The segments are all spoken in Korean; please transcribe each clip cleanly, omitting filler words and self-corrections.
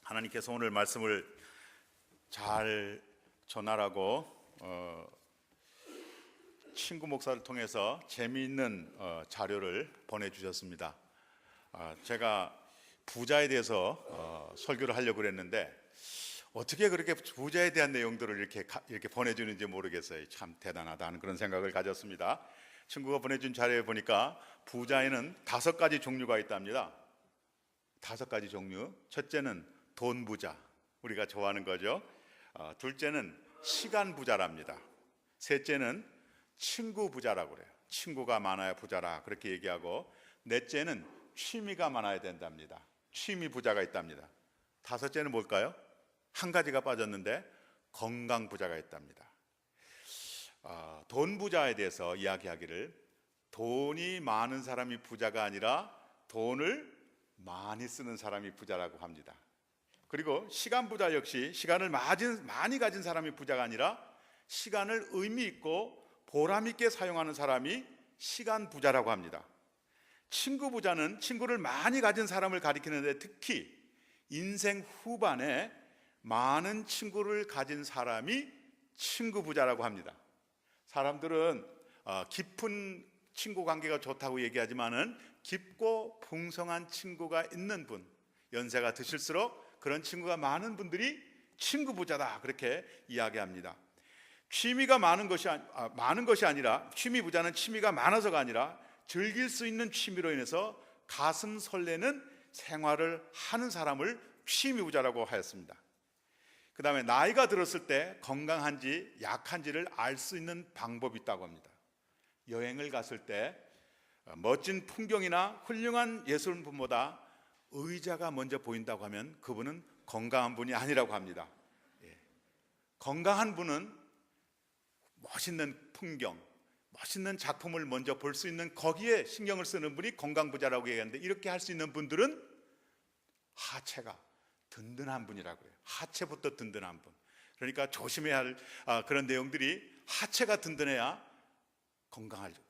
하나님께서 오늘 말씀을 잘 전하라고 친구 목사를 통해서 재미있는 자료를 보내주셨습니다. 제가 부자에 대해서 설교를 하려고 그랬는데 어떻게 그렇게 부자에 대한 내용들을 이렇게 보내주는지 모르겠어요. 참 대단하다는 그런 생각을 가졌습니다. 친구가 보내준 자료에 보니까 부자에는 5가지 종류가 있답니다. 5가지 종류. 첫째는 돈 부자, 우리가 좋아하는 거죠. 둘째는 시간 부자랍니다. 셋째는 친구 부자라고 그래요. 친구가 많아야 부자라 그렇게 얘기하고, 넷째는 취미가 많아야 된답니다. 취미 부자가 있답니다. 다섯째는 뭘까요? 한 가지가 빠졌는데 건강 부자가 있답니다. 돈 부자에 대해서 이야기하기를, 돈이 많은 사람이 부자가 아니라 돈을 많이 쓰는 사람이 부자라고 합니다. 그리고 시간 부자 역시 시간을 많이 가진 사람이 부자가 아니라 시간을 의미 있고 보람 있게 사용하는 사람이 시간 부자라고 합니다. 친구 부자는 친구를 많이 가진 사람을 가리키는데, 특히 인생 후반에 많은 친구를 가진 사람이 친구 부자라고 합니다. 사람들은 깊은 친구 관계가 좋다고 얘기하지만은 깊고 풍성한 친구가 있는 분, 연세가 드실수록 그런 친구가 많은 분들이 친구 부자다 그렇게 이야기합니다. 취미가 많은 것이 아니라, 취미 부자는 취미가 많아서가 아니라 즐길 수 있는 취미로 인해서 가슴 설레는 생활을 하는 사람을 취미 부자라고 하였습니다. 그 다음에 나이가 들었을 때 건강한지 약한지를 알 수 있는 방법이 있다고 합니다. 여행을 갔을 때 멋진 풍경이나 훌륭한 예술품보다 의자가 먼저 보인다고 하면 그분은 건강한 분이 아니라고 합니다. 건강한 분은 멋있는 풍경, 멋있는 작품을 먼저 볼 수 있는 거기에 신경을 쓰는 분이 건강부자라고 얘기하는데, 이렇게 할 수 있는 분들은 하체가 든든한 분이라고 해요. 하체부터 든든한 분. 그러니까 조심해야 할 그런 내용들이, 하체가 든든해야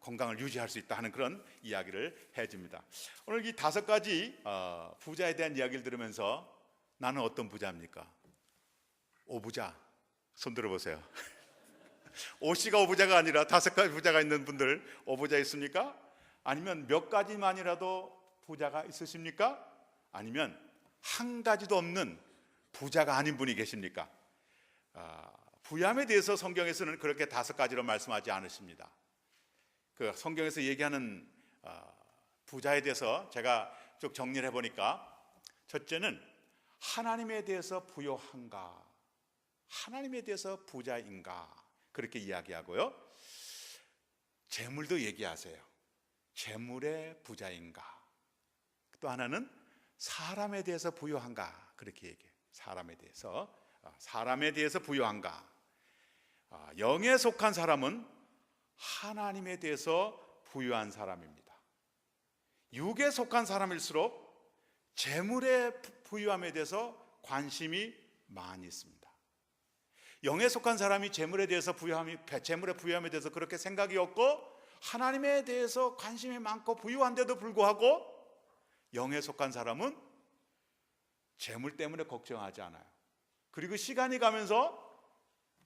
건강을 유지할 수 있다 하는 그런 이야기를 해줍니다. 오늘 이 5가지 부자에 대한 이야기를 들으면서 나는 어떤 부자입니까? 오부자. 손 들어보세요. 오씨가 오부자가 아니라 5가지 부자가 있는 분들 오부자 있습니까? 아니면 몇 가지만이라도 부자가 있으십니까? 아니면 한 가지도 없는 부자가 아닌 분이 계십니까? 부함에 대해서 성경에서는 그렇게 5가지로 말씀하지 않으십니다. 그 성경에서 얘기하는 부자에 대해서 제가 쭉 정리를 해보니까, 첫째는 하나님에 대해서 부요한가, 하나님에 대해서 부자인가 그렇게 이야기하고요. 재물도 얘기하세요. 재물의 부자인가. 또 하나는 사람에 대해서 부요한가 그렇게 얘기해요. 사람에 대해서 부요한가. 영에 속한 사람은 하나님에 대해서 부유한 사람입니다. 육에 속한 사람일수록 재물의 부유함에 대해서 관심이 많이 있습니다. 영에 속한 사람이 재물의 부유함에 대해서 그렇게 생각이 없고, 하나님에 대해서 관심이 많고 부유한데도 불구하고 영에 속한 사람은 재물 때문에 걱정하지 않아요. 그리고 시간이 가면서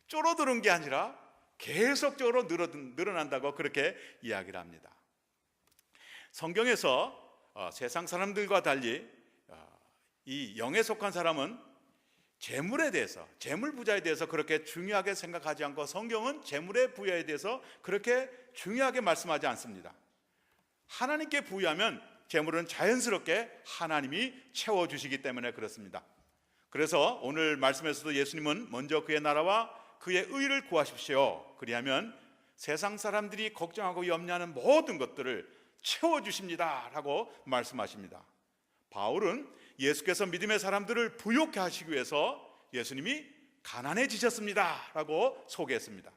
줄어드는 게 아니라 계속적으로 늘어난다고 그렇게 이야기를 합니다. 성경에서 세상 사람들과 달리 이 영에 속한 사람은 재물에 대해서, 재물 부자에 대해서 그렇게 중요하게 생각하지 않고, 성경은 재물의 부여에 대해서 그렇게 중요하게 말씀하지 않습니다. 하나님께 부여하면 재물은 자연스럽게 하나님이 채워주시기 때문에 그렇습니다. 그래서 오늘 말씀에서도 예수님은 먼저 그의 나라와 그의 의를 구하십시오. 그리하면 세상 사람들이 걱정하고 염려하는 모든 것들을 채워주십니다 라고 말씀하십니다. 바울은 예수께서 믿음의 사람들을 부욕해 하시기 위해서 예수님이 가난해지셨습니다 라고 소개했습니다.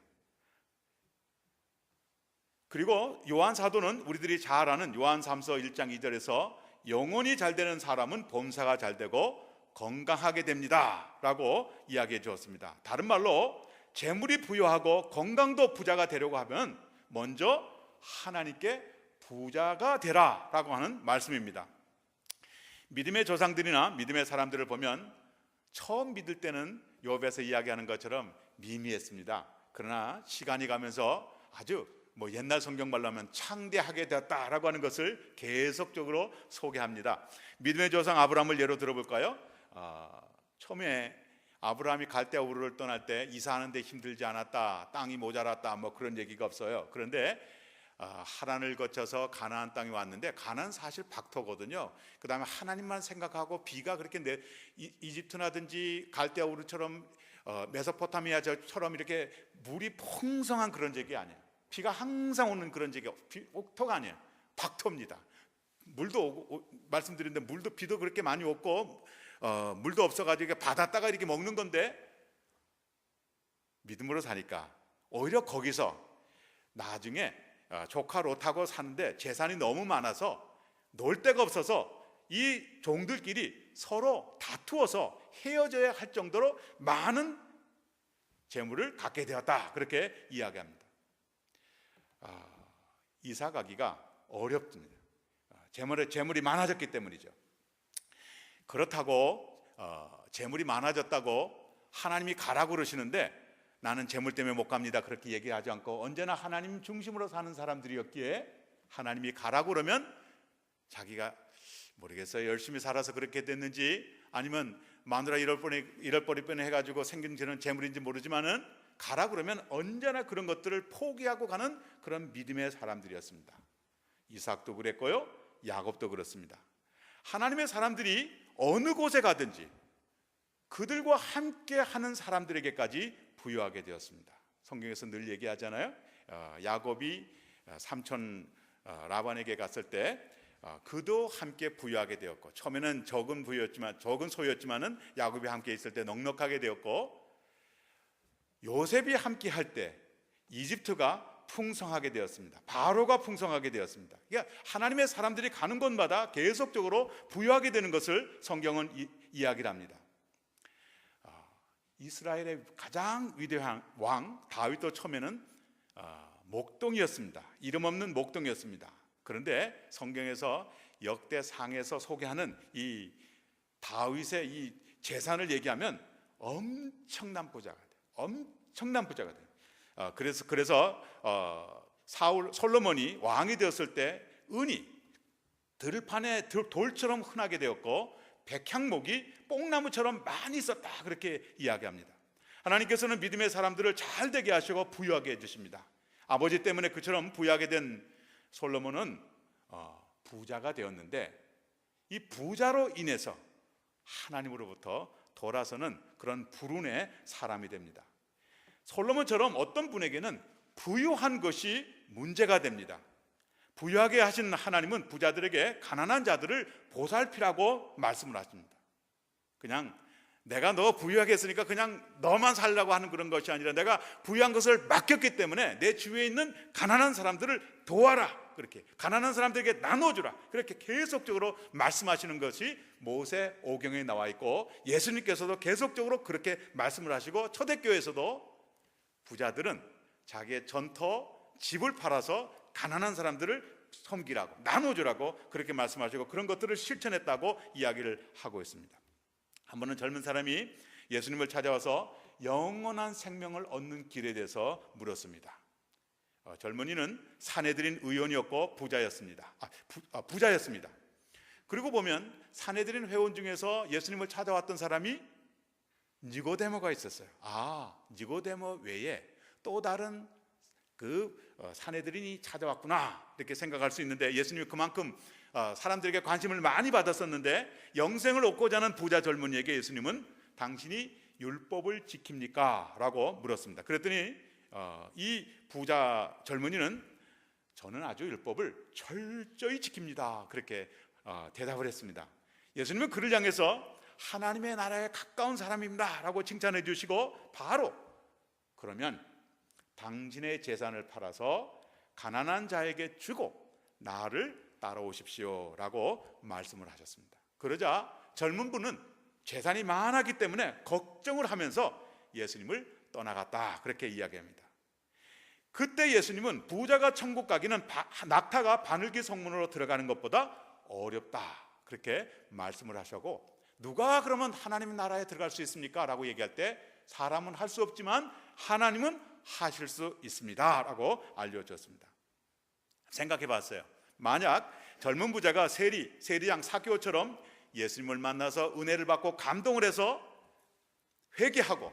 그리고 요한 사도는 우리들이 잘 아는 요한 3서 1장 2절에서 영혼이 잘 되는 사람은 범사가 잘 되고 건강하게 됩니다 라고 이야기해 주었습니다. 다른 말로 재물이 부유하고 건강도 부자가 되려고 하면 먼저 하나님께 부자가 되라 라고 하는 말씀입니다. 믿음의 조상들이나 믿음의 사람들을 보면 처음 믿을 때는 욥에서 이야기하는 것처럼 미미했습니다. 그러나 시간이 가면서 아주 옛날 성경 말로 하면 창대하게 되었다라고 하는 것을 계속적으로 소개합니다. 믿음의 조상 아브라함을 예로 들어볼까요? 처음에 아브라함이 갈대아 우르를 떠날 때 이사하는데 힘들지 않았다, 땅이 모자랐다, 그런 얘기가 없어요. 그런데 하란을 거쳐서 가나안 땅에 왔는데, 가나안 사실 박토거든요. 그 다음에 하나님만 생각하고 비가 그렇게 이집트나든지 갈대아 우르처럼 메소포타미아처럼 이렇게 물이 풍성한 그런 지역이 아니에요. 비가 항상 오는 그런 지역이 옥토가 아니에요. 박토입니다. 물도 오고, 말씀드렸는데 물도 비도 그렇게 많이 없고 물도 없어가지고 받았다가 이렇게 먹는 건데, 믿음으로 사니까 오히려 거기서 나중에 조카 롯하고 사는데 재산이 너무 많아서 놀 데가 없어서 이 종들끼리 서로 다투어서 헤어져야 할 정도로 많은 재물을 갖게 되었다, 그렇게 이야기합니다. 이사 가기가 어렵습니다. 재물이 많아졌기 때문이죠. 그렇다고 재물이 많아졌다고 하나님이 가라고 그러시는데 나는 재물 때문에 못 갑니다, 그렇게 얘기하지 않고 언제나 하나님 중심으로 사는 사람들이었기에 하나님이 가라고 그러면 자기가 모르겠어요, 열심히 살아서 그렇게 됐는지 아니면 마누라 이럴 뻔 해가지고 생긴 저는 재물인지 모르지만은 가라 그러면 언제나 그런 것들을 포기하고 가는 그런 믿음의 사람들이었습니다. 이삭도 그랬고요, 야곱도 그렇습니다. 하나님의 사람들이 어느 곳에 가든지 그들과 함께 하는 사람들에게까지 부여하게 되었습니다. 성경에서 늘 얘기하잖아요. 야곱이 삼촌 라반에게 갔을 때 그도 함께 부여하게 되었고, 처음에는 적은 소였지만은 야곱이 함께 있을 때 넉넉하게 되었고, 요셉이 함께 할 때 이집트가 풍성하게 되었습니다. 바로가 풍성하게 되었습니다. 그러니까 하나님의 사람들이 가는 곳마다 계속적으로 부여하게 되는 것을 성경은 이야기를 합니다. 이스라엘의 가장 위대한 왕 다윗도 처음에는 목동이었습니다. 이름 없는 목동이었습니다. 그런데 성경에서 역대상에서 소개하는 이 다윗의 이 재산을 얘기하면 엄청난 부자가 돼요. 엄청난 부자가 돼요. 그래서 솔로몬이 왕이 되었을 때 은이 들판에 돌처럼 흔하게 되었고 백향목이 뽕나무처럼 많이 있었다, 그렇게 이야기합니다. 하나님께서는 믿음의 사람들을 잘 되게 하시고 부유하게 해주십니다. 아버지 때문에 그처럼 부유하게 된 솔로몬은 부자가 되었는데, 이 부자로 인해서 하나님으로부터 돌아서는 그런 불운의 사람이 됩니다. 솔로몬처럼 어떤 분에게는 부유한 것이 문제가 됩니다. 부유하게 하신 하나님은 부자들에게 가난한 자들을 보살피라고 말씀을 하십니다. 그냥 내가 너 부유하게 했으니까 그냥 너만 살라고 하는 그런 것이 아니라 내가 부유한 것을 맡겼기 때문에 내 주위에 있는 가난한 사람들을 도와라, 그렇게 가난한 사람들에게 나눠주라, 그렇게 계속적으로 말씀하시는 것이 모세 오경에 나와 있고, 예수님께서도 계속적으로 그렇게 말씀을 하시고, 초대교회에서도 부자들은 자기의 전터 집을 팔아서 가난한 사람들을 섬기라고, 나눠주라고 그렇게 말씀하시고 그런 것들을 실천했다고 이야기를 하고 있습니다. 한 번은 젊은 사람이 예수님을 찾아와서 영원한 생명을 얻는 길에 대해서 물었습니다. 젊은이는 사내들인 의원이었고 부자였습니다. 부자였습니다. 그리고 보면 사내들인 회원 중에서 예수님을 찾아왔던 사람이 니고데모가 있었어요. 니고데모 외에 또 다른 사내들인이 찾아왔구나, 이렇게 생각할 수 있는데, 예수님이 그만큼 사람들에게 관심을 많이 받았었는데, 영생을 얻고자 하는 부자 젊은이에게 예수님은 당신이 율법을 지킵니까? 라고 물었습니다. 그랬더니 이 부자 젊은이는 저는 아주 율법을 철저히 지킵니다, 그렇게 대답을 했습니다. 예수님은 그를 향해서 하나님의 나라에 가까운 사람입니다 라고 칭찬해 주시고, 바로 그러면 당신의 재산을 팔아서 가난한 자에게 주고 나를 따라오십시오 라고 말씀을 하셨습니다. 그러자 젊은 분은 재산이 많았기 때문에 걱정을 하면서 예수님을 떠나갔다, 그렇게 이야기합니다. 그때 예수님은 부자가 천국 가기는 낙타가 바늘기 성문으로 들어가는 것보다 어렵다, 그렇게 말씀을 하시고, 누가 그러면 하나님 나라에 들어갈 수 있습니까? 라고 얘기할 때 사람은 할 수 없지만 하나님은 하실 수 있습니다 라고 알려줬습니다. 생각해 봤어요. 만약 젊은 부자가 세리양 사개오처럼 예수님을 만나서 은혜를 받고 감동을 해서 회개하고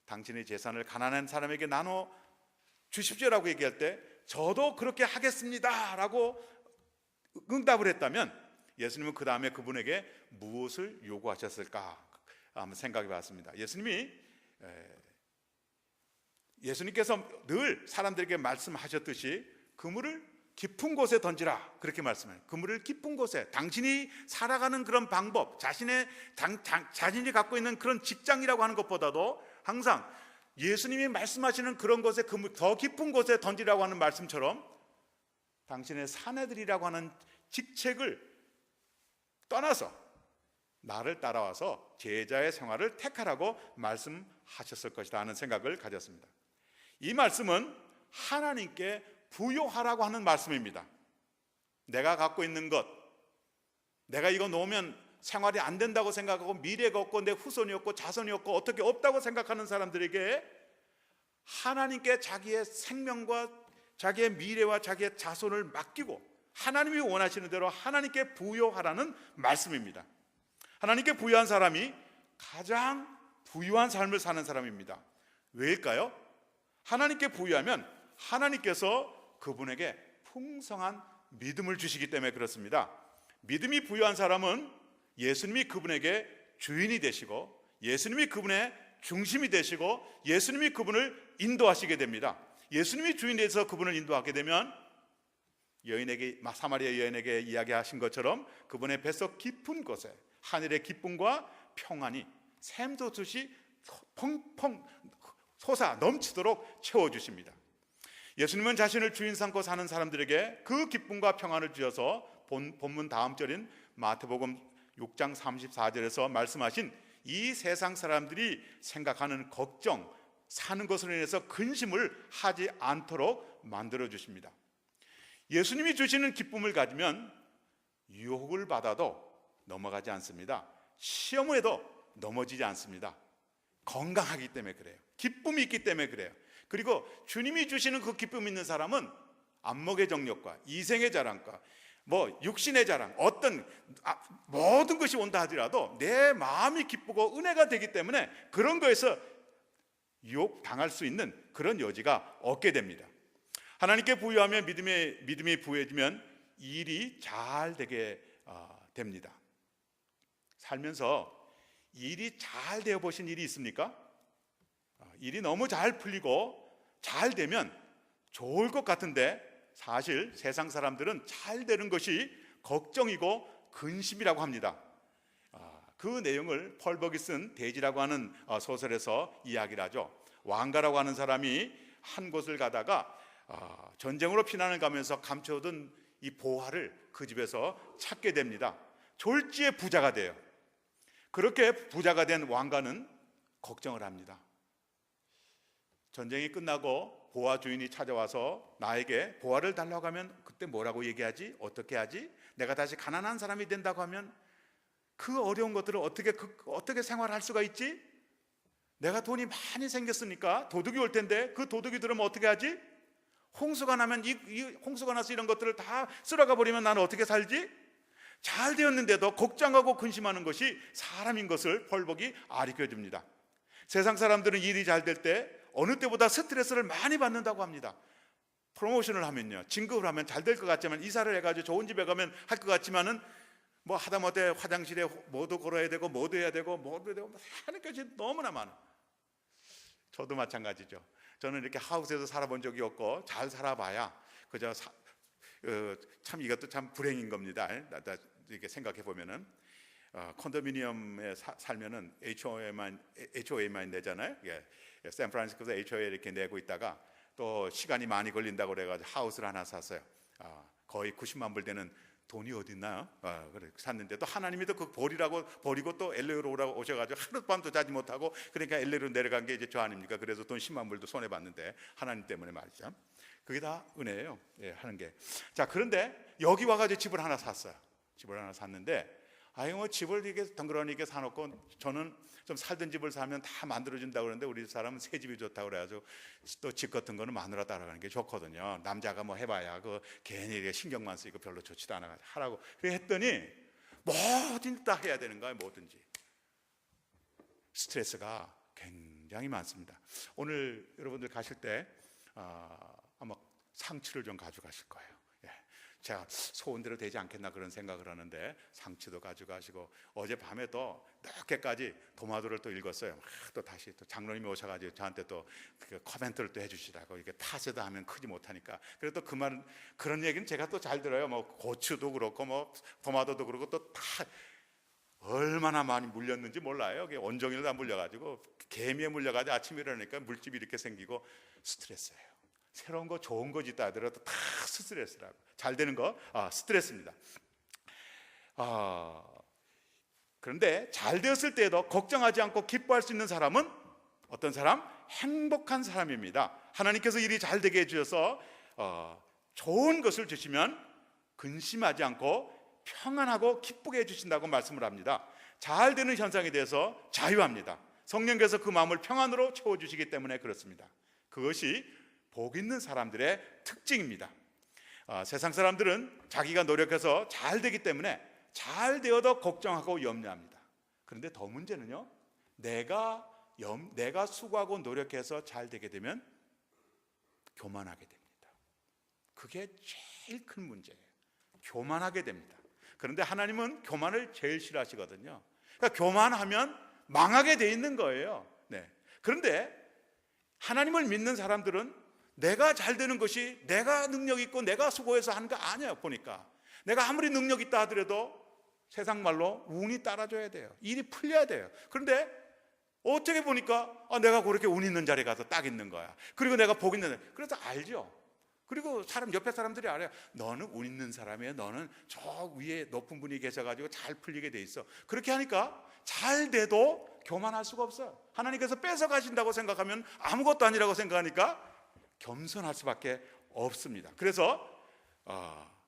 당신의 재산을 가난한 사람에게 나눠 주십시오라고 얘기할 때 저도 그렇게 하겠습니다 라고 응답을 했다면 예수님은 그 다음에 그분에게 무엇을 요구하셨을까 한번 생각해 봤습니다. 예수님께서 늘 사람들에게 말씀하셨듯이 그물을 깊은 곳에 던지라 그렇게 말씀해요. 그물을 깊은 곳에, 당신이 살아가는 그런 방법, 자신이 갖고 있는 그런 직장이라고 하는 것보다도 항상 예수님이 말씀하시는 그런 곳에, 그물 더 깊은 곳에 던지라고 하는 말씀처럼 당신의 사내들이라고 하는 직책을 떠나서 나를 따라와서 제자의 생활을 택하라고 말씀하셨을 것이다 하는 생각을 가졌습니다. 이 말씀은 하나님께 부요하라고 하는 말씀입니다. 내가 갖고 있는 것, 내가 이거 놓으면 생활이 안 된다고 생각하고 미래가 없고 내 후손이 없고 자손이 없고 어떻게 없다고 생각하는 사람들에게 하나님께 자기의 생명과 자기의 미래와 자기의 자손을 맡기고 하나님이 원하시는 대로 하나님께 부요하라는 말씀입니다. 하나님께 부요한 사람이 가장 부유한 삶을 사는 사람입니다. 왜일까요? 하나님께 부유하면 하나님께서 그분에게 풍성한 믿음을 주시기 때문에 그렇습니다. 믿음이 부유한 사람은 예수님이 그분에게 주인이 되시고 예수님이 그분의 중심이 되시고 예수님이 그분을 인도하시게 됩니다. 예수님이 주인이 돼서 그분을 인도하게 되면 사마리아 여인에게 이야기하신 것처럼 그분의 뱃속 깊은 곳에 하늘의 기쁨과 평안이 샘솟듯이 펑펑 솟아 넘치도록 채워주십니다. 예수님은 자신을 주인 삼고 사는 사람들에게 그 기쁨과 평안을 주셔서 본문 다음 절인 마태복음 6장 34절에서 말씀하신 이 세상 사람들이 생각하는 걱정, 사는 것으로 인해서 근심을 하지 않도록 만들어 주십니다. 예수님이 주시는 기쁨을 가지면 유혹을 받아도 넘어가지 않습니다. 시험에도 넘어지지 않습니다. 건강하기 때문에 그래요. 기쁨이 있기 때문에 그래요. 그리고 주님이 주시는 그 기쁨이 있는 사람은 안목의 정력과 이생의 자랑과 육신의 자랑, 어떤 모든 것이 온다 하더라도 내 마음이 기쁘고 은혜가 되기 때문에 그런 거에서 유혹 당할 수 있는 그런 여지가 없게 됩니다. 하나님께 부유하면 믿음이 부유해지면 일이 잘 되게 됩니다. 살면서 일이 잘 되어 보신 일이 있습니까? 일이 너무 잘 풀리고 잘 되면 좋을 것 같은데 사실 세상 사람들은 잘 되는 것이 걱정이고 근심이라고 합니다. 그 내용을 펄 버기 쓴 돼지라고 하는 소설에서 이야기를 하죠. 왕가라고 하는 사람이 한 곳을 가다가 전쟁으로 피난을 가면서 감춰둔 이 보화를 그 집에서 찾게 됩니다. 졸지에 부자가 돼요. 그렇게 부자가 된 왕가는 걱정을 합니다. 전쟁이 끝나고 보화 주인이 찾아와서 나에게 보화를 달라고 하면 그때 뭐라고 얘기하지? 어떻게 하지? 내가 다시 가난한 사람이 된다고 하면 그 어려운 것들을 어떻게 생활할 수가 있지? 내가 돈이 많이 생겼으니까 도둑이 올 텐데 그 도둑이 들으면 어떻게 하지? 홍수가 나면 홍수가 나서 이런 것들을 다 쓸어가 버리면 나는 어떻게 살지? 잘 되었는데도 걱정하고 근심하는 것이 사람인 것을 펄벅이 가르쳐줍니다. 세상 사람들은 일이 잘 될 때 어느 때보다 스트레스를 많이 받는다고 합니다. 프로모션을 하면요, 진급을 하면 잘 될 것 같지만, 이사를 해가지고 좋은 집에 가면 할 것 같지만은 하다못해 화장실에 뭐도 걸어야 되고 뭐도 해야 되고 하는 것이 너무나 많아. 저도 마찬가지죠. 저는 이렇게 하우스에서 살아본 적이 없고 잘 살아봐야 그저 참 이것도 참 불행인 겁니다. 이렇게 생각해 보면은 콘도미니엄에 살면은 HOA만 내잖아요. 샌프란시스코에서 HOA 이렇게 내고 있다가 또 시간이 많이 걸린다고 그래가지고 하우스를 하나 샀어요. 거의 90만 불 되는 돈이 어디 있나요? 그래 샀는데 또 하나님이 또 그 버리고 또 LA로 오셔가지고 하룻밤도 자지 못하고, 그러니까 LA로 내려간 게 이제 저 아닙니까? 그래서 돈 10만 불도 손해 봤는데 하나님 때문에 말이죠. 그게 다 은혜예요. 하는 게. 자, 그런데 여기 와가지고 집을 하나 샀어요. 집을 하나 샀는데 아유 뭐 집을 이게 덩그러니 이게 사놓고, 저는 좀 살던 집을 사면 다 만들어준다고 그러는데 우리 사람은 새 집이 좋다고 그래가지고 또 집 같은 거는 마누라 따라가는 게 좋거든요. 남자가 뭐 해봐야 그 괜히 이게 신경만 쓰이고 별로 좋지도 않아 하라고 그래 했더니 뭐든지 다 해야 되는 거예요. 뭐든지. 스트레스가 굉장히 많습니다. 오늘 여러분들 가실 때 아마 상추를 좀 가져가실 거예요. 예. 제가 소원대로 되지 않겠나 그런 생각을 하는데 상추도 가져가시고, 어젯밤에도 늦게까지 도마도를 또 읽었어요. 또 다시 또 장로님이 오셔가지고 저한테 또 그 코멘트를 또 해주시라고, 이게 탓에다 하면 크지 못하니까. 그래도 그 말, 그런 얘기는 제가 또 잘 들어요. 뭐 고추도 그렇고 뭐 도마도도 그렇고 또 다 얼마나 많이 물렸는지 몰라요. 온종일 다 물려가지고, 개미에 물려가지고 아침에 일어나니까 물집이 이렇게 생기고 스트레스예요. 새로운 거 좋은 거 짓다 하더라도 다 스트레스라고. 잘 되는 거 스트레스입니다. 그런데 잘 되었을 때에도 걱정하지 않고 기뻐할 수 있는 사람은 어떤 사람? 행복한 사람입니다. 하나님께서 일이 잘 되게 해주셔서 좋은 것을 주시면 근심하지 않고 평안하고 기쁘게 해주신다고 말씀을 합니다. 잘 되는 현상에 대해서 자유합니다. 성령께서 그 마음을 평안으로 채워주시기 때문에 그렇습니다. 그것이 복 있는 사람들의 특징입니다. 세상 사람들은 자기가 노력해서 잘 되기 때문에 잘 되어도 걱정하고 염려합니다. 그런데 더 문제는요, 내가 수고하고 노력해서 잘 되게 되면 교만하게 됩니다. 그게 제일 큰 문제예요. 교만하게 됩니다. 그런데 하나님은 교만을 제일 싫어하시거든요. 그러니까 교만하면 망하게 돼 있는 거예요. 네. 그런데 하나님을 믿는 사람들은 내가 잘 되는 것이 내가 능력 있고 내가 수고해서 하는 거 아니에요. 보니까 내가 아무리 능력 있다 하더라도 세상 말로 운이 따라줘야 돼요. 일이 풀려야 돼요. 그런데 어떻게 보니까 내가 그렇게 운 있는 자리에 가서 딱 있는 거야. 그리고 내가 복 있는 자리. 그래서 알죠. 그리고 옆에 사람들이 알아요. 너는 운 있는 사람이에요. 너는 저 위에 높은 분이 계셔가지고 잘 풀리게 돼 있어. 그렇게 하니까 잘 돼도 교만할 수가 없어요. 하나님께서 뺏어 가신다고 생각하면 아무것도 아니라고 생각하니까 겸손할 수밖에 없습니다. 그래서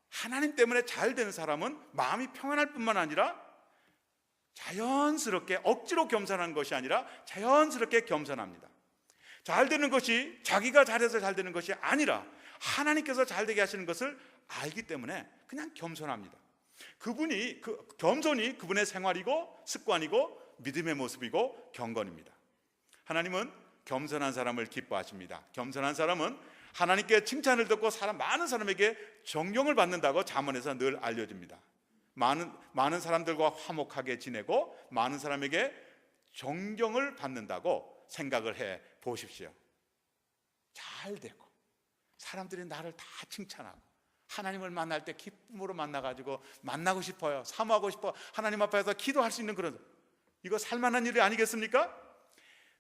하나님 때문에 잘 되는 사람은 마음이 평안할 뿐만 아니라 자연스럽게 억지로 겸손하는 것이 아니라 자연스럽게 겸손합니다. 잘 되는 것이 자기가 잘해서 잘 되는 것이 아니라 하나님께서 잘 되게 하시는 것을 알기 때문에 그냥 겸손합니다. 겸손이 그분의 생활이고 습관이고 믿음의 모습이고 경건입니다. 하나님은 겸손한 사람을 기뻐하십니다. 겸손한 사람은 하나님께 칭찬을 듣고 많은 사람에게 존경을 받는다고 잠언에서 늘 알려줍니다. 많은 사람들과 화목하게 지내고 많은 사람에게 존경을 받는다고 생각을 해 보십시오. 잘 되고 사람들이 나를 다 칭찬하고 하나님을 만날 때 기쁨으로 만나가지고 만나고 싶어요. 사모하고 싶어. 하나님 앞에서 기도할 수 있는 그런, 이거 살만한 일이 아니겠습니까?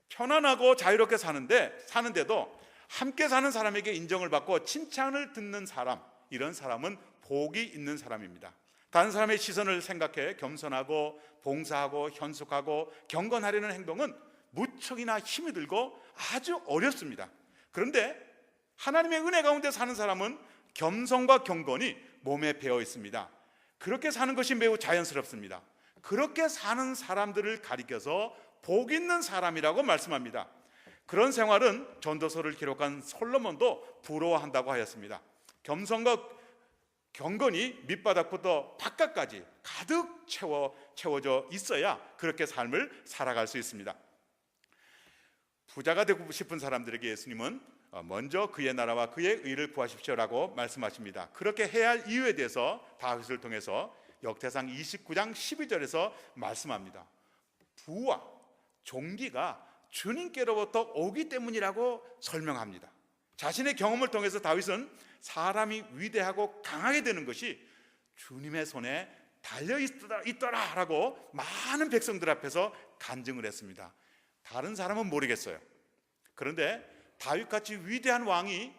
편안하고 자유롭게 사는데도 함께 사는 사람에게 인정을 받고 칭찬을 듣는 사람, 이런 사람은 복이 있는 사람입니다. 다른 사람의 시선을 생각해 겸손하고 봉사하고 현숙하고 경건하려는 행동은 무척이나 힘이 들고 아주 어렵습니다. 그런데 하나님의 은혜 가운데 사는 사람은 겸손과 경건이 몸에 배어 있습니다. 그렇게 사는 것이 매우 자연스럽습니다. 그렇게 사는 사람들을 가리켜서 복 있는 사람이라고 말씀합니다. 그런 생활은 전도서를 기록한 솔로몬도 부러워한다고 하였습니다. 겸손과 경건이 밑바닥부터 바깥까지 가득 채워져 있어야 그렇게 삶을 살아갈 수 있습니다. 부자가 되고 싶은 사람들에게 예수님은 먼저 그의 나라와 그의 의를 구하십시오라고 말씀하십니다. 그렇게 해야 할 이유에 대해서 다윗을 통해서 역대상 29장 12절에서 말씀합니다. 부와 존귀가 주님께로부터 오기 때문이라고 설명합니다. 자신의 경험을 통해서 다윗은 사람이 위대하고 강하게 되는 것이 주님의 손에 달려있더라라고 많은 백성들 앞에서 간증을 했습니다. 다른 사람은 모르겠어요. 그런데 다윗같이 위대한 왕이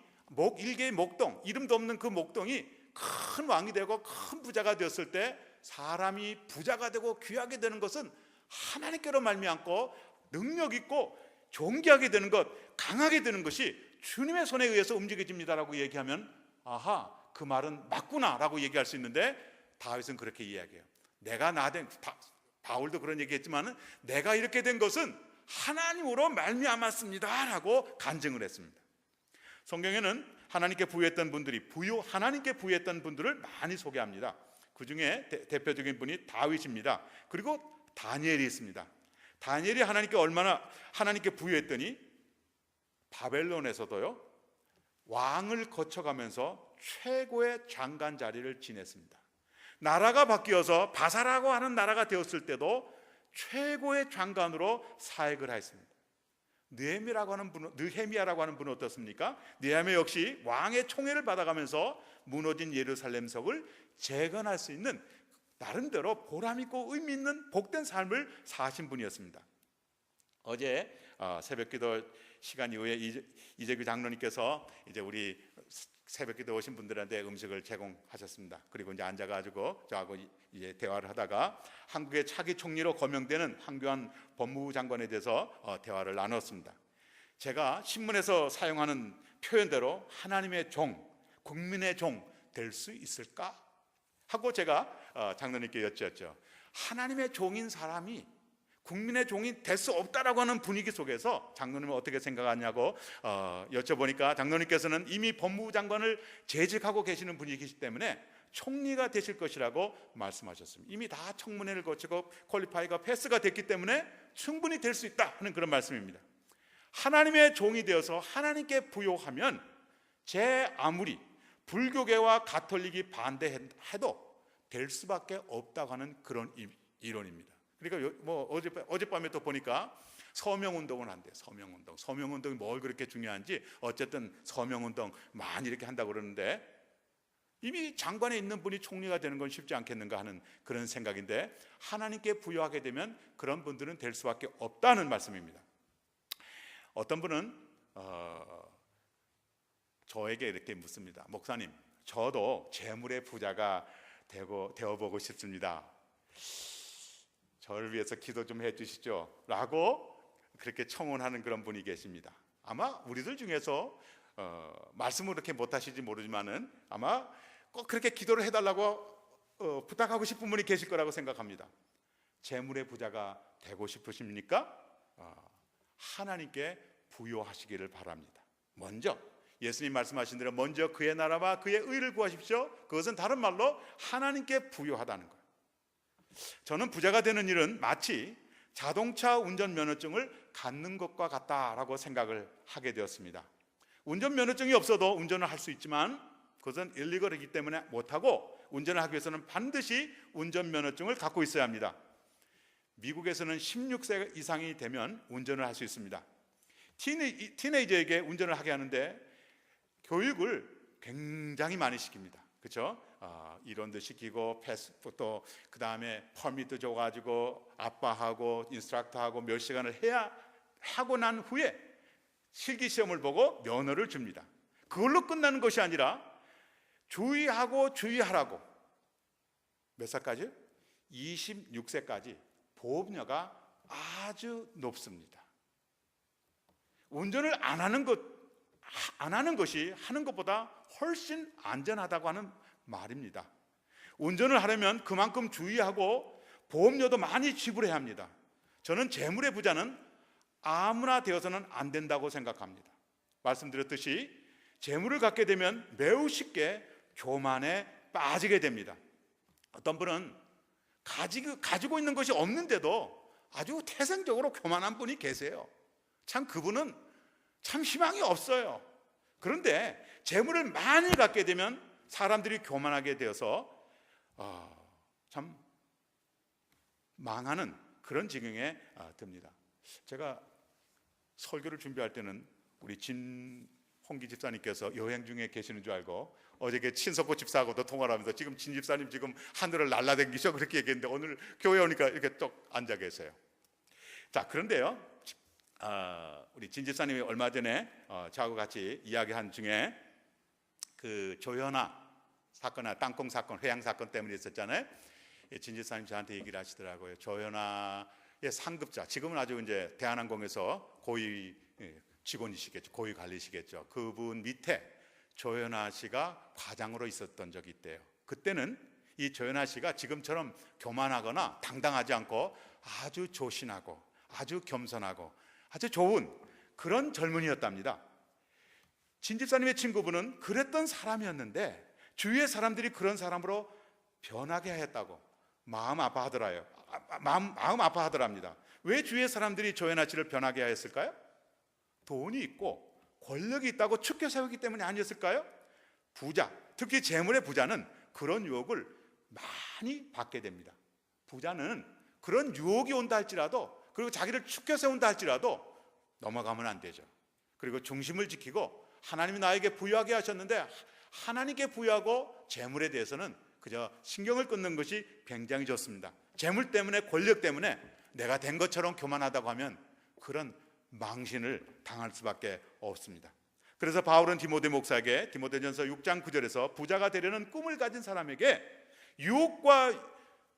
일개의 목동, 이름도 없는 그 목동이 큰 왕이 되고 큰 부자가 되었을 때 사람이 부자가 되고 귀하게 되는 것은 하나님께로 말미암고 능력 있고 존귀하게 되는 것, 강하게 되는 것이 주님의 손에 의해서 움직여집니다라고 얘기하면 아하, 그 말은 맞구나 라고 얘기할 수 있는데 다윗은 그렇게 이야기해요. 내가 바울도 그런 얘기했지만 내가 이렇게 된 것은 하나님으로 말미암았습니다라고 간증을 했습니다. 성경에는 하나님께 부여했던 분들을 많이 소개합니다. 그 중에 대표적인 분이 다윗입니다. 그리고 다니엘이 있습니다. 다니엘이 하나님께 부여했더니 바벨론에서도요 왕을 거쳐가면서 최고의 장관 자리를 지냈습니다. 나라가 바뀌어서 바사라고 하는 나라가 되었을 때도 최고의 장관으로 사역을 했습니다. 느헤미야라고 하는 분은 어떻습니까? 느헤미야 역시 왕의 총애를 받아가면서 무너진 예루살렘성을 재건할 수 있는 나름대로 보람있고 의미 있는 복된 삶을 사신 분이었습니다. 어제 새벽기도 시간 이후에 이재규 장로님께서 이제 우리 새벽기도 오신 분들한테 음식을 제공하셨습니다. 그리고 이제 앉아가지고 저하고 이제 대화를 하다가 한국의 차기 총리로 거명되는 황교안 법무부 장관에 대해서 대화를 나눴습니다. 제가 신문에서 사용하는 표현대로 하나님의 종, 국민의 종 될 수 있을까? 하고 제가 장로님께 여쭈었죠. 하나님의 종인 사람이 국민의 종이 될 수 없다라고 하는 분위기 속에서 장로님은 어떻게 생각하냐고 여쭤보니까 장로님께서는 이미 법무부 장관을 재직하고 계시는 분이기 때문에 총리가 되실 것이라고 말씀하셨습니다. 이미 다 청문회를 거치고 퀄리파이가 패스가 됐기 때문에 충분히 될 수 있다 하는 그런 말씀입니다. 하나님의 종이 되어서 하나님께 부요하면 제 아무리 불교계와 가톨릭이 반대해도 될 수밖에 없다고 하는 그런 이론입니다. 그러니까 어젯밤에 또 보니까 서명운동은 안 돼. 서명운동이 뭘 그렇게 중요한지 어쨌든 서명운동 많이 이렇게 한다고 그러는데 이미 장관에 있는 분이 총리가 되는 건 쉽지 않겠는가 하는 그런 생각인데 하나님께 부여하게 되면 그런 분들은 될 수밖에 없다는 말씀입니다. 어떤 분은 저에게 이렇게 묻습니다. 목사님, 저도 재물의 부자가 되어보고 싶습니다. 저를 위해서 기도 좀 해주시죠 라고 그렇게 청혼하는 그런 분이 계십니다. 아마 우리들 중에서 말씀을 그렇게 못하실지 모르지만은 아마 꼭 그렇게 기도를 해달라고 부탁하고 싶은 분이 계실 거라고 생각합니다. 재물의 부자가 되고 싶으십니까? 하나님께 부요하시기를 바랍니다. 먼저 예수님 말씀하신 대로 먼저 그의 나라와 그의 의를 구하십시오. 그것은 다른 말로 하나님께 부요하다는 거예요. 저는 부자가 되는 일은 마치 자동차 운전면허증을 갖는 것과 같다라고 생각을 하게 되었습니다. 운전면허증이 없어도 운전을 할 수 있지만 그것은 일리걸이기 때문에 못하고 운전을 하기 위해서는 반드시 운전면허증을 갖고 있어야 합니다. 미국에서는 16세 이상이 되면 운전을 할 수 있습니다. 티네이저에게 운전을 하게 하는데 교육을 굉장히 많이 시킵니다. 그렇죠? 이론도 시키고 패스부터 그 다음에 퍼밋도 줘가지고 아빠하고 인스트럭터하고 몇 시간을 해야 하고 난 후에 실기시험을 보고 면허를 줍니다. 그걸로 끝나는 것이 아니라 주의하라고 몇 살까지? 26세까지 보험료가 아주 높습니다. 운전을 안 하는 것이 하는 것보다 훨씬 안전하다고 하는 말입니다. 운전을 하려면 그만큼 주의하고 보험료도 많이 지불해야 합니다. 저는 재물의 부자는 아무나 되어서는 안 된다고 생각합니다. 말씀드렸듯이 재물을 갖게 되면 매우 쉽게 교만에 빠지게 됩니다. 어떤 분은 가지고 있는 것이 없는데도 아주 태생적으로 교만한 분이 계세요. 참 그분은 참 희망이 없어요. 그런데 재물을 많이 갖게 되면 사람들이 교만하게 되어서 참 망하는 그런 지경에 듭니다. 제가 설교를 준비할 때는 우리 진홍기 집사님께서 여행 중에 계시는 줄 알고 어저께 친석고 집사하고도 통화를 하면서 지금 진 집사님 지금 하늘을 날아다니셔 그렇게 얘기했는데 오늘 교회 오니까 이렇게 쭉 앉아 계세요. 자, 그런데요, 우리 진 집사님이 얼마 전에 저하고 같이 이야기한 중에 그 조현아 사건이나 땅콩 사건, 회양 사건 때문에 있었잖아요. 진 집사님 저한테 얘기를 하시더라고요. 조현아의 상급자, 지금은 아주 이제 대한항공에서 고위 직원이시겠죠, 고위 관리시겠죠. 그분 밑에 조현아 씨가 과장으로 있었던 적이 있대요. 그때는 이 조연아 씨가 지금처럼 교만하거나 당당하지 않고 아주 조신하고 아주 겸손하고 아주 좋은 그런 젊은이였답니다. 진집사님의 친구분은 그랬던 사람이었는데 주위의 사람들이 그런 사람으로 변하게 하였다고 마음 아파하더랍니다. 왜 주위의 사람들이 조연아 씨를 변하게 하였을까요? 돈이 있고 권력이 있다고 축켜 세우기 때문이 아니었을까요? 부자, 특히 재물의 부자는 그런 유혹을 많이 받게 됩니다. 부자는 그런 유혹이 온다 할지라도, 그리고 자기를 축켜 세운다 할지라도 넘어가면 안 되죠. 그리고 중심을 지키고 하나님이 나에게 부유하게 하셨는데 하나님께 부유하고 재물에 대해서는 그저 신경을 끊는 것이 굉장히 좋습니다. 재물 때문에, 권력 때문에 내가 된 것처럼 교만하다고 하면 그런 망신을 당할 수밖에 없습니다. 그래서 바울은 디모데 목사에게 디모데전서 6장 9절에서 부자가 되려는 꿈을 가진 사람에게 유혹과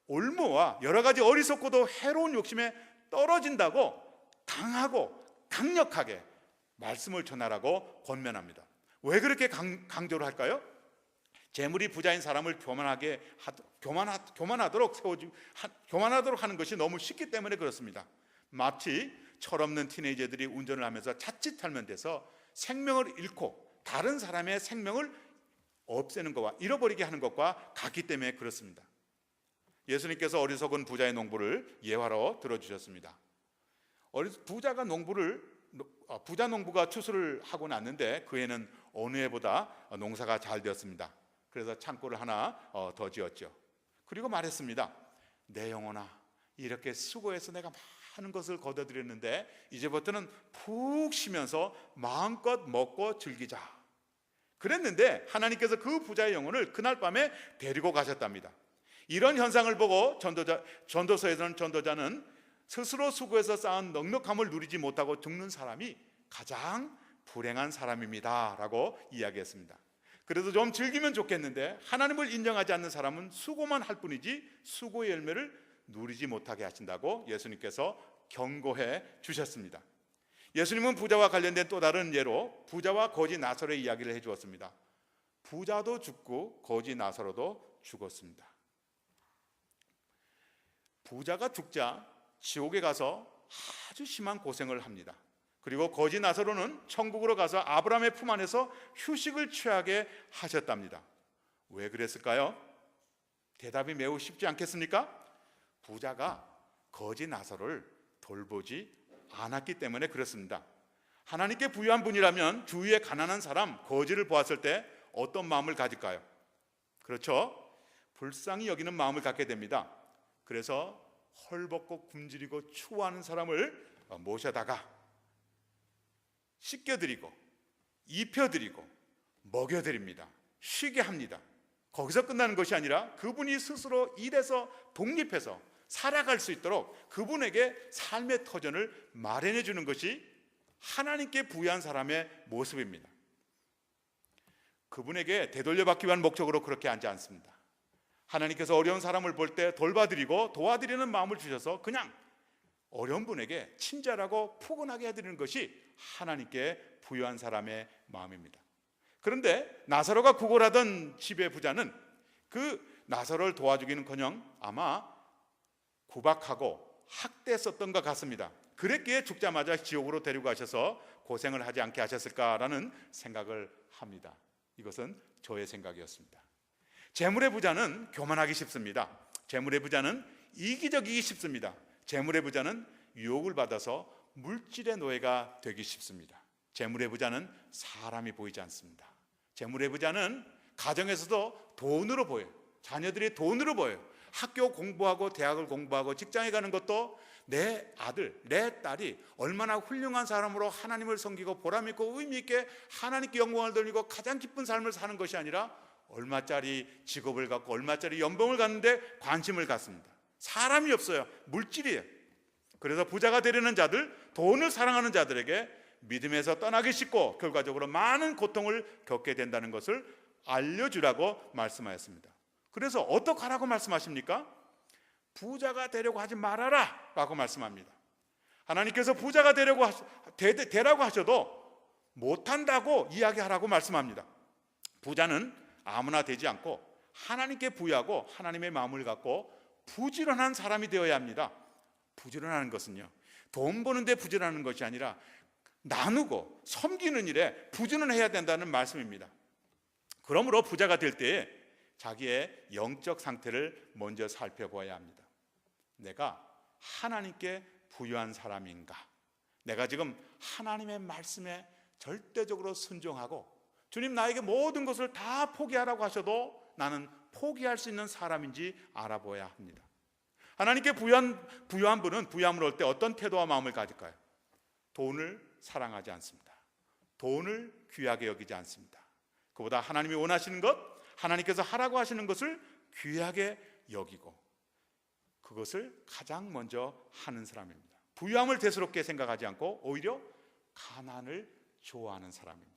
올무와 여러 가지 어리석고도 해로운 욕심에 떨어진다고 강하고 강력하게 말씀을 전하라고 권면합니다. 왜 그렇게 강조를 할까요? 재물이 부자인 사람을 교만하도록 하는 것이 너무 쉽기 때문에 그렇습니다. 마치 철없는 티네이저들이 운전을 하면서 자칫하면 돼서 생명을 잃고 다른 사람의 생명을 없애는 것과 잃어버리게 하는 것과 같기 때문에 그렇습니다. 예수님께서 어리석은 부자의 농부를 예화로 들어주셨습니다. 부자 농부가 추수를 하고 났는데 그 해는 어느 해보다 농사가 잘 되었습니다. 그래서 창고를 하나 더 지었죠. 그리고 말했습니다. 내 영혼아, 이렇게 수고해서 내가 많은 것을 거둬들였는데 이제부터는 푹 쉬면서 마음껏 먹고 즐기자. 그랬는데 하나님께서 그 부자의 영혼을 그날 밤에 데리고 가셨답니다. 이런 현상을 보고 전도서에서는 전도자는 스스로 수고해서 쌓은 넉넉함을 누리지 못하고 죽는 사람이 가장 불행한 사람입니다 라고 이야기했습니다. 그래도 좀 즐기면 좋겠는데 하나님을 인정하지 않는 사람은 수고만 할 뿐이지 수고의 열매를 누리지 못하게 하신다고 예수님께서 경고해 주셨습니다. 예수님은 부자와 관련된 또 다른 예로 부자와 거지 나사로의 이야기를 해주었습니다. 부자도 죽고 거지 나사로도 죽었습니다. 부자가 죽자 지옥에 가서 아주 심한 고생을 합니다. 그리고 거지 나사로는 천국으로 가서 아브라함의 품 안에서 휴식을 취하게 하셨답니다. 왜 그랬을까요? 대답이 매우 쉽지 않겠습니까? 부자가 거지 나사로를 돌보지 않았기 때문에 그렇습니다. 하나님께 부유한 분이라면 주위에 가난한 사람, 거지를 보았을 때 어떤 마음을 가질까요? 그렇죠? 불쌍히 여기는 마음을 갖게 됩니다. 그래서 헐벗고 굶주리고 추워하는 사람을 모셔다가 씻겨드리고 입혀드리고 먹여드립니다. 쉬게 합니다. 거기서 끝나는 것이 아니라 그분이 스스로 일해서 독립해서 살아갈 수 있도록 그분에게 삶의 터전을 마련해 주는 것이 하나님께 부유한 사람의 모습입니다. 그분에게 되돌려받기 위한 목적으로 그렇게 하지 않습니다. 하나님께서 어려운 사람을 볼 때 돌봐드리고 도와드리는 마음을 주셔서 그냥 어려운 분에게 친절하고 포근하게 해드리는 것이 하나님께 부유한 사람의 마음입니다. 그런데 나사로가 구걸하던 집의 부자는 그 나사로를 도와주기는커녕 아마 구박하고 학대했었던 것 같습니다. 그랬기에 죽자마자 지옥으로 데리고 가셔서 고생을 하지 않게 하셨을까라는 생각을 합니다. 이것은 저의 생각이었습니다. 재물의 부자는 교만하기 쉽습니다. 재물의 부자는 이기적이기 쉽습니다. 재물의 부자는 유혹을 받아서 물질의 노예가 되기 쉽습니다. 재물의 부자는 사람이 보이지 않습니다. 재물의 부자는 가정에서도 돈으로 보여요. 자녀들이 돈으로 보여요. 학교 공부하고 대학을 공부하고 직장에 가는 것도 내 아들, 내 딸이 얼마나 훌륭한 사람으로 하나님을 섬기고 보람있고 의미있게 하나님께 영광을 돌리고 가장 기쁜 삶을 사는 것이 아니라 얼마짜리 직업을 갖고 얼마짜리 연봉을 갖는데 관심을 갖습니다. 사람이 없어요. 물질이에요. 그래서 부자가 되려는 자들, 돈을 사랑하는 자들에게 믿음에서 떠나기 쉽고 결과적으로 많은 고통을 겪게 된다는 것을 알려주라고 말씀하였습니다. 그래서 어떻게 하라고 말씀하십니까? 부자가 되려고 하지 말아라 라고 말씀합니다. 하나님께서 부자가 되라고 하셔도 못한다고 이야기하라고 말씀합니다. 부자는 아무나 되지 않고 하나님께 부여하고 하나님의 마음을 갖고 부지런한 사람이 되어야 합니다. 부지런하는 것은요, 돈 버는데 부지런하는 것이 아니라 나누고 섬기는 일에 부지런해야 된다는 말씀입니다. 그러므로 부자가 될 때에 자기의 영적 상태를 먼저 살펴봐야 합니다. 내가 하나님께 부유한 사람인가? 내가 지금 하나님의 말씀에 절대적으로 순종하고 주님 나에게 모든 것을 다 포기하라고 하셔도 나는 포기할 수 있는 사람인지 알아봐야 합니다. 하나님께 부유한 분은 부유함을 얻을 때 어떤 태도와 마음을 가질까요? 돈을 사랑하지 않습니다. 돈을 귀하게 여기지 않습니다. 그보다 하나님이 원하시는 것, 하나님께서 하라고 하시는 것을 귀하게 여기고 그것을 가장 먼저 하는 사람입니다. 부유함을 대수롭게 생각하지 않고 오히려 가난을 좋아하는 사람입니다.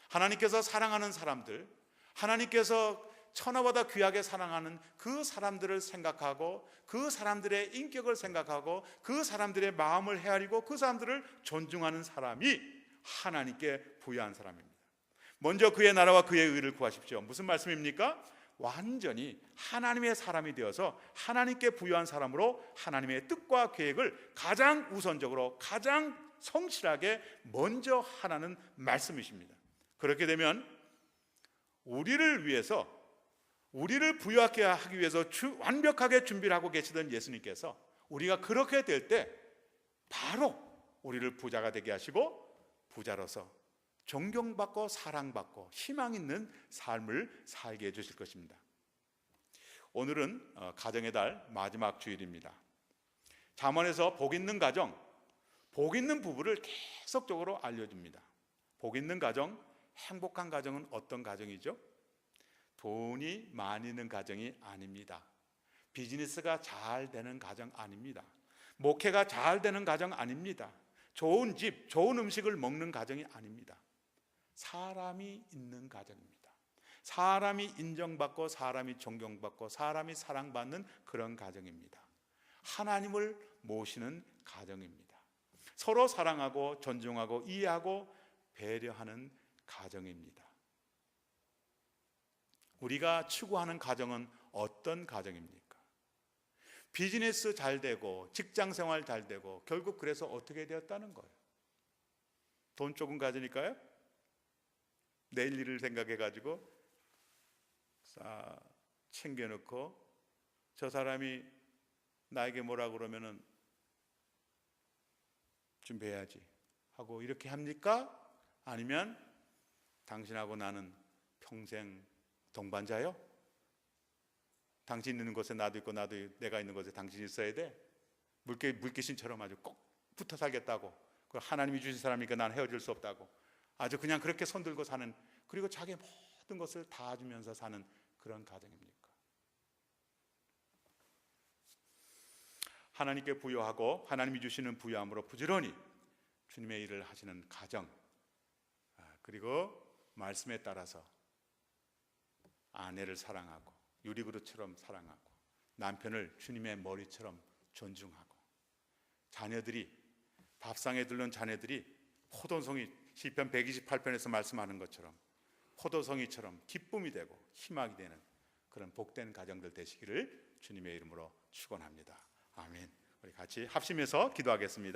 하나님께서 사랑하는 사람들, 하나님께서 천하보다 귀하게 사랑하는 그 사람들을 생각하고 그 사람들의 인격을 생각하고 그 사람들의 마음을 헤아리고 그 사람들을 존중하는 사람이 하나님께 부유한 사람입니다. 먼저 그의 나라와 그의 의를 구하십시오. 무슨 말씀입니까? 완전히 하나님의 사람이 되어서 하나님께 부유한 사람으로 하나님의 뜻과 계획을 가장 우선적으로 가장 성실하게 먼저 하라는 말씀이십니다. 그렇게 되면 우리를 위해서 우리를 부유하게 하기 위해서 완벽하게 준비를 하고 계시던 예수님께서 우리가 그렇게 될 때 바로 우리를 부자가 되게 하시고 부자로서 존경받고 사랑받고 희망 있는 삶을 살게 해주실 것입니다. 오늘은 가정의 달 마지막 주일입니다. 잠언에서 복 있는 가정, 복 있는 부부를 계속적으로 알려줍니다. 복 있는 가정, 행복한 가정은 어떤 가정이죠? 돈이 많이 있는 가정이 아닙니다. 비즈니스가 잘 되는 가정 아닙니다. 목회가 잘 되는 가정 아닙니다. 좋은 집, 좋은 음식을 먹는 가정이 아닙니다. 사람이 있는 가정입니다. 사람이 인정받고 사람이 존경받고 사람이 사랑받는 그런 가정입니다. 하나님을 모시는 가정입니다. 서로 사랑하고 존중하고 이해하고 배려하는 가정입니다. 우리가 추구하는 가정은 어떤 가정입니까? 비즈니스 잘 되고 직장 생활 잘 되고 결국 그래서 어떻게 되었다는 거예요? 돈 조금 가지니까요? 내일 일을 생각해가지고 챙겨놓고 저 사람이 나에게 뭐라 그러면은 준비해야지 하고 이렇게 합니까? 아니면 당신하고 나는 평생 동반자요? 당신 있는 곳에 나도 있고 나도 내가 있는 곳에 당신이 있어야 돼. 물귀신처럼 아주 꼭 붙어 살겠다고. 그 하나님이 주신 사람이니까 난 헤어질 수 없다고. 아주 그냥 그렇게 손들고 사는, 그리고 자기 모든 것을 다 주면서 사는 그런 가정입니까? 하나님께 부여하고 하나님이 주시는 부여함으로 부지런히 주님의 일을 하시는 가정, 그리고 말씀에 따라서 아내를 사랑하고 유리그릇처럼 사랑하고 남편을 주님의 머리처럼 존중하고 자녀들이 밥상에 들른 자녀들이 포도송이 시편 128편에서 말씀하는 것처럼 포도송이처럼 기쁨이 되고 희망이 되는 그런 복된 가정들 되시기를 주님의 이름으로 축원합니다. 아멘. 우리 같이 합심해서 기도하겠습니다.